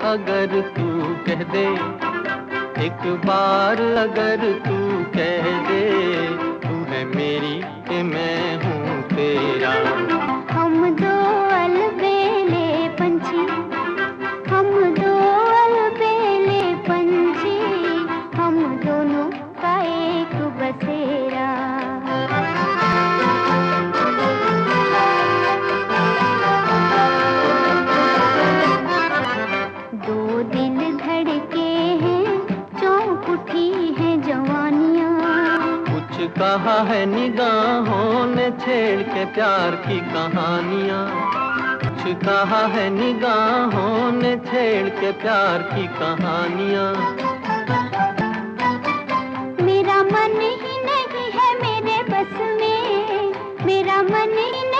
अगर तू कह दे, एक बार अगर तू कह दे, तू है मेरी कि मैं हूँ तेरा। हम दो अलबेले पंछी, हम दो अलबेले पंछी, हम दोनों का एक बसेरा। दो दिल धड़के हैं, चौंक उठी है जवानियाँ। कुछ कहा है निगाहों ने छेड़ के प्यार की कहानियाँ, कुछ कहा है निगाहों ने छेड़ के प्यार की कहानियाँ। मेरा मन ही नहीं है मेरे बस में, मेरा मन ही नहीं